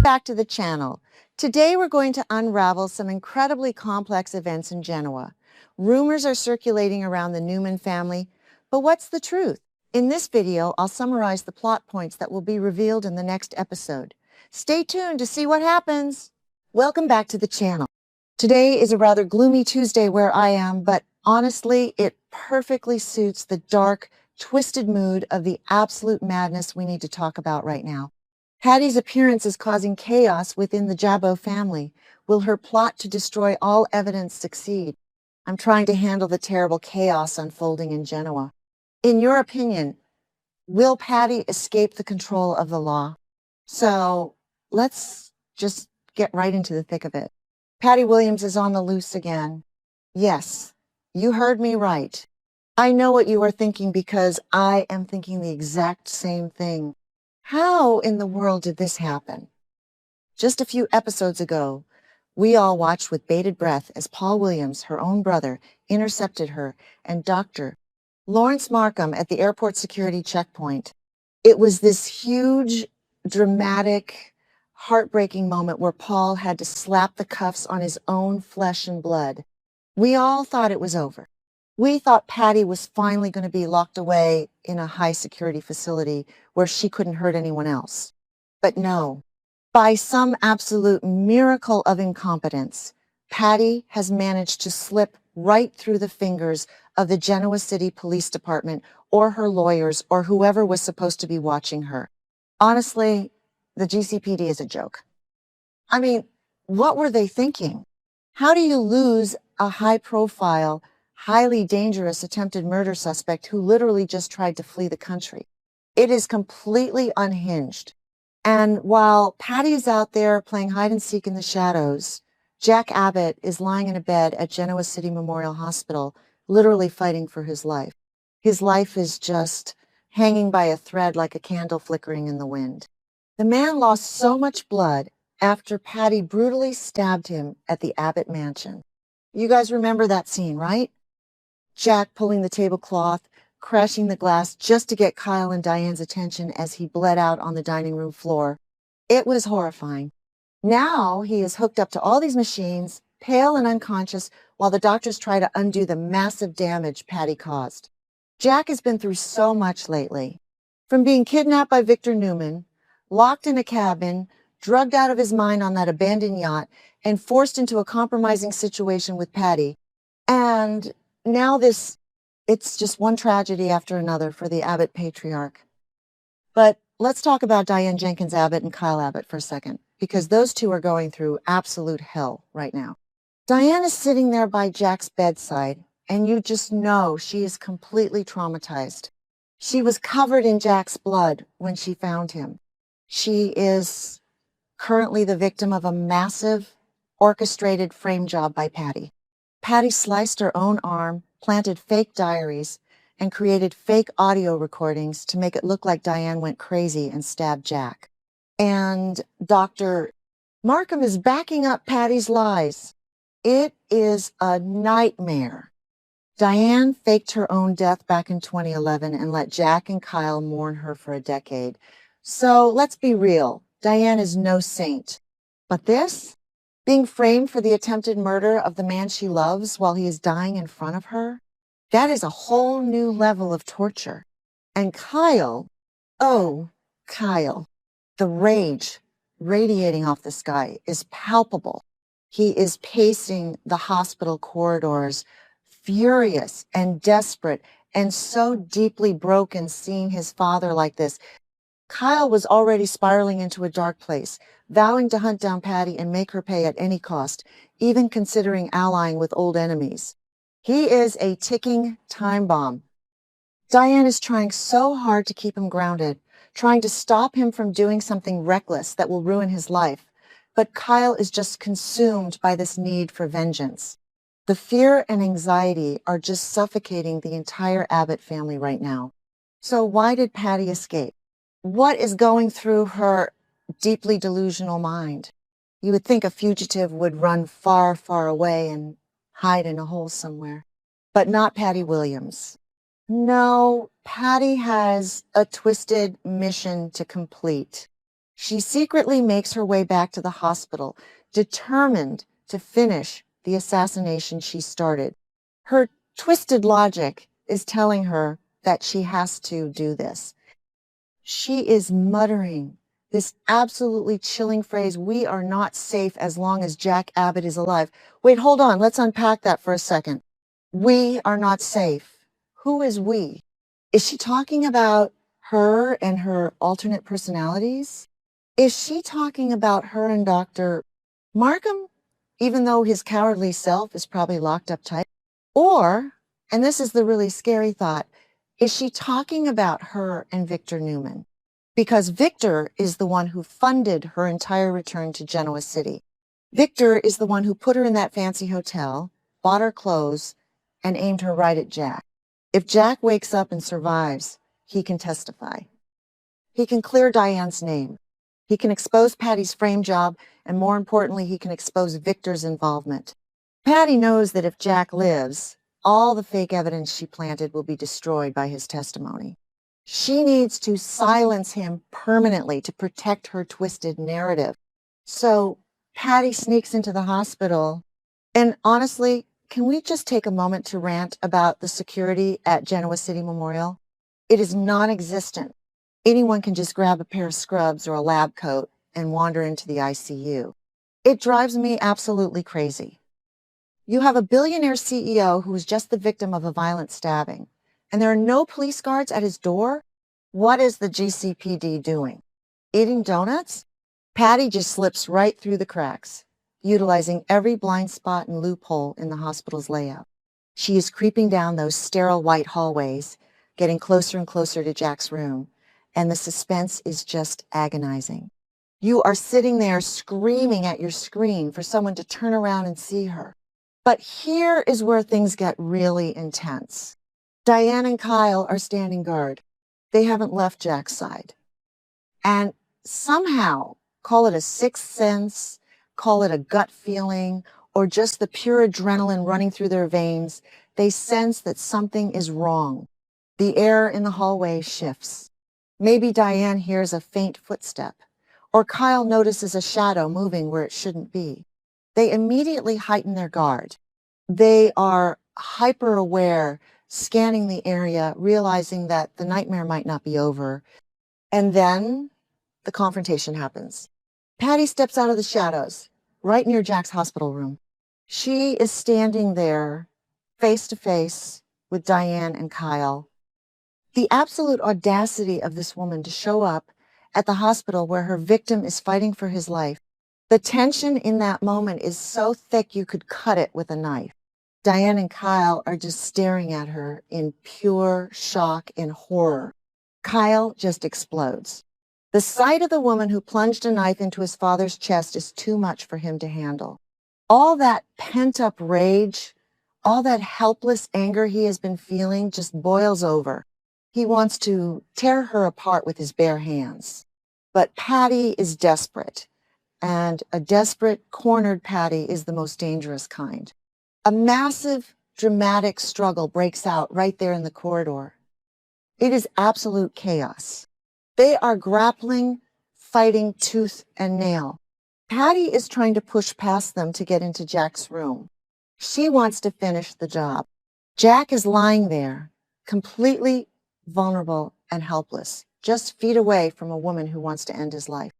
back to the channel. Today we're going to unravel some incredibly complex events in Genoa. Rumors are circulating around the Newman family, but what's the truth? In this video, I'll summarize the plot points that will be revealed in the next episode. Stay tuned to see what happens. Welcome back to the channel. Today is a rather gloomy Tuesday where I am, but honestly, it perfectly suits the dark, twisted mood of the absolute madness we need to talk about right now. Patty's appearance is causing chaos within the Abbott family. Will her plot to destroy all evidence succeed? I'm trying to handle the terrible chaos unfolding in Genoa. In your opinion, will Patty escape the control of the law? So let's just get right into the thick of it. Patty Williams is on the loose again. Yes, you heard me right. I know what you are thinking because I am thinking the exact same thing. How in the world did this happen? Just a few episodes ago, we all watched with bated breath as Paul Williams, her own brother, intercepted her and Dr. Lawrence Markham at the airport security checkpoint. It was this huge, dramatic, heartbreaking moment where Paul had to slap the cuffs on his own flesh and blood. We all thought it was over. We thought Patty was finally going to be locked away in a high-security facility where she couldn't hurt anyone else. But no, by some absolute miracle of incompetence, Patty has managed to slip right through the fingers of the Genoa City Police Department or her lawyers or whoever was supposed to be watching her. Honestly, the GCPD is a joke. I mean, what were they thinking? How do you lose a high-profile, highly dangerous attempted murder suspect who literally just tried to flee the country? It is completely unhinged. And while Patty is out there playing hide and seek in the shadows, Jack Abbott is lying in a bed at Genoa City Memorial Hospital, literally fighting for his life. His life is just hanging by a thread like a candle flickering in the wind. The man lost so much blood after Patty brutally stabbed him at the Abbott mansion. You guys remember that scene, right? Jack pulling the tablecloth, crashing the glass just to get Kyle and Diane's attention as he bled out on the dining room floor. It was horrifying. Now he is hooked up to all these machines, pale and unconscious, while the doctors try to undo the massive damage Patty caused. Jack has been through so much lately. From being kidnapped by Victor Newman, locked in a cabin, drugged out of his mind on that abandoned yacht, and forced into a compromising situation with Patty. And now it's just one tragedy after another for the Abbott patriarch. But let's talk about Diane Jenkins Abbott and Kyle Abbott for a second, because those two are going through absolute hell right now. Diane is sitting there by Jack's bedside, and you just know she is completely traumatized. She was covered in Jack's blood when she found him. She is currently the victim of a massive, orchestrated frame job by Patty. Patty sliced her own arm, planted fake diaries, and created fake audio recordings to make it look like Diane went crazy and stabbed Jack. And Dr. Markham is backing up Patty's lies. It is a nightmare. Diane faked her own death back in 2011 and let Jack and Kyle mourn her for a decade. So let's be real, Diane is no saint. But this? Being framed for the attempted murder of the man she loves while he is dying in front of her? That is a whole new level of torture. And Kyle, oh, Kyle, the rage radiating off this guy is palpable. He is pacing the hospital corridors, furious and desperate and so deeply broken seeing his father like this. Kyle was already spiraling into a dark place, vowing to hunt down Patty and make her pay at any cost, even considering allying with old enemies. He is a ticking time bomb. Diane is trying so hard to keep him grounded, trying to stop him from doing something reckless that will ruin his life. But Kyle is just consumed by this need for vengeance. The fear and anxiety are just suffocating the entire Abbott family right now. So why did Patty escape? What is going through her deeply delusional mind? You would think a fugitive would run far, far away and hide in a hole somewhere. But not Patty Williams. No, Patty has a twisted mission to complete. She secretly makes her way back to the hospital, determined to finish the assassination she started. Her twisted logic is telling her that she has to do this. She is muttering this absolutely chilling phrase, "We are not safe as long as Jack Abbott is alive." Wait, hold on. Let's unpack that for a second. We are not safe. Who is we? Is she talking about her and her alternate personalities? Is she talking about her and Dr. Markham, even though his cowardly self is probably locked up tight? Or, and this is the really scary thought, is she talking about her and Victor Newman? Because Victor is the one who funded her entire return to Genoa City. Victor is the one who put her in that fancy hotel, bought her clothes, and aimed her right at Jack. If Jack wakes up and survives, he can testify. He can clear Diane's name. He can expose Patty's frame job, and more importantly, he can expose Victor's involvement. Patty knows that if Jack lives, all the fake evidence she planted will be destroyed by his testimony. She needs to silence him permanently to protect her twisted narrative. So Patty sneaks into the hospital, and honestly, can we just take a moment to rant about the security at Genoa City Memorial? It is non-existent. Anyone can just grab a pair of scrubs or a lab coat and wander into the ICU. It drives me absolutely crazy. You have a billionaire CEO who was just the victim of a violent stabbing, and there are no police guards at his door? What is the GCPD doing? Eating donuts? Patty just slips right through the cracks, utilizing every blind spot and loophole in the hospital's layout. She is creeping down those sterile white hallways, getting closer and closer to Jack's room, and the suspense is just agonizing. You are sitting there screaming at your screen for someone to turn around and see her. But here is where things get really intense. Diane and Kyle are standing guard. They haven't left Jack's side. And somehow, call it a sixth sense, call it a gut feeling, or just the pure adrenaline running through their veins, they sense that something is wrong. The air in the hallway shifts. Maybe Diane hears a faint footstep, or Kyle notices a shadow moving where it shouldn't be. They immediately heighten their guard. They are hyper aware, scanning the area, realizing that the nightmare might not be over. And then the confrontation happens. Patty steps out of the shadows, right near Jack's hospital room. She is standing there, face to face with Diane and Kyle. The absolute audacity of this woman to show up at the hospital where her victim is fighting for his life. The tension in that moment is so thick you could cut it with a knife. Diane and Kyle are just staring at her in pure shock and horror. Kyle just explodes. The sight of the woman who plunged a knife into his father's chest is too much for him to handle. All that pent-up rage, all that helpless anger he has been feeling just boils over. He wants to tear her apart with his bare hands. But Patty is desperate, and a desperate, cornered Patty is the most dangerous kind. A massive, dramatic struggle breaks out right there in the corridor. It is absolute chaos. They are grappling, fighting tooth and nail. Patty is trying to push past them to get into Jack's room. She wants to finish the job. Jack is lying there, completely vulnerable and helpless, just feet away from a woman who wants to end his life.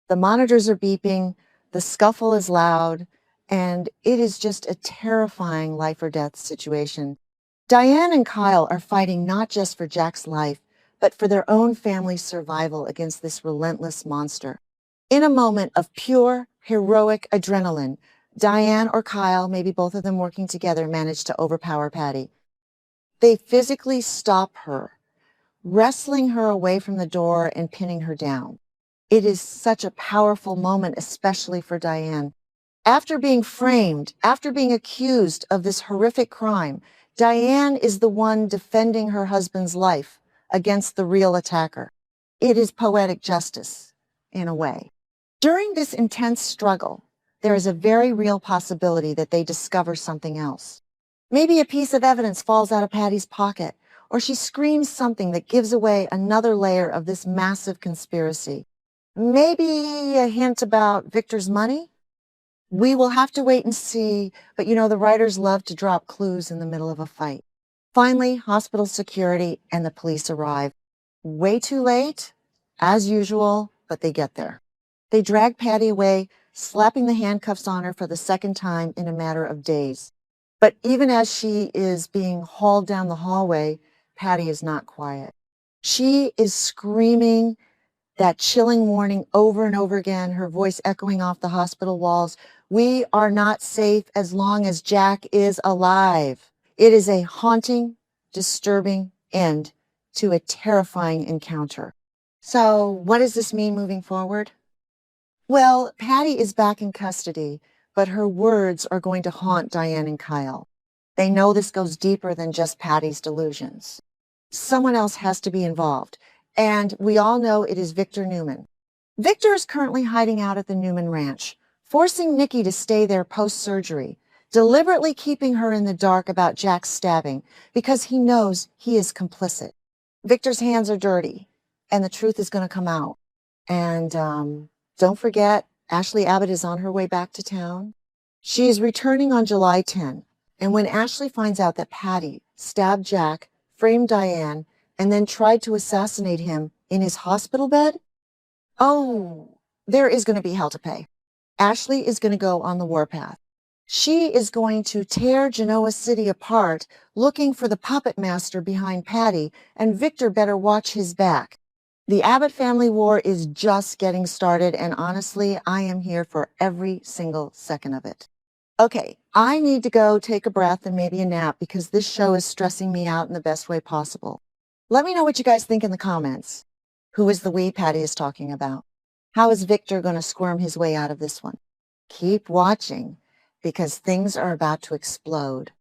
The monitors are beeping, the scuffle is loud, and it is just a terrifying life or death situation. Diane and Kyle are fighting not just for Jack's life, but for their own family's survival against this relentless monster. In a moment of pure, heroic adrenaline, Diane or Kyle, maybe both of them working together, manage to overpower Patty. They physically stop her, wrestling her away from the door and pinning her down. It is such a powerful moment, especially for Diane. After being framed, after being accused of this horrific crime, Diane is the one defending her husband's life against the real attacker. It is poetic justice, in a way. During this intense struggle, there is a very real possibility that they discover something else. Maybe a piece of evidence falls out of Patty's pocket, or she screams something that gives away another layer of this massive conspiracy. Maybe a hint about Victor's money? We will have to wait and see, but the writers love to drop clues in the middle of a fight. Finally, hospital security and the police arrive. Way too late, as usual, but they get there. They drag Patty away, slapping the handcuffs on her for the second time in a matter of days. But even as she is being hauled down the hallway, Patty is not quiet. She is screaming that chilling warning over and over again, her voice echoing off the hospital walls. We are not safe as long as Jack is alive. It is a haunting, disturbing end to a terrifying encounter. So what does this mean moving forward? Well, Patty is back in custody, but her words are going to haunt Diane and Kyle. They know this goes deeper than just Patty's delusions. Someone else has to be involved, and we all know it is Victor Newman. Victor is currently hiding out at the Newman Ranch, forcing Nikki to stay there post-surgery, deliberately keeping her in the dark about Jack's stabbing because he knows he is complicit. Victor's hands are dirty, and the truth is going to come out. And don't forget, Ashley Abbott is on her way back to town. She is returning on July 10, and when Ashley finds out that Patty stabbed Jack, framed Diane, and then tried to assassinate him in his hospital bed, oh, there is going to be hell to pay. Ashley is going to go on the warpath. She is going to tear Genoa City apart, looking for the puppet master behind Patty, and Victor better watch his back. The Abbott family war is just getting started, and honestly, I am here for every single second of it. Okay, I need to go take a breath and maybe a nap because this show is stressing me out in the best way possible. Let me know what you guys think in the comments. Who is the we Patty is talking about? How is Victor going to squirm his way out of this one? Keep watching because things are about to explode.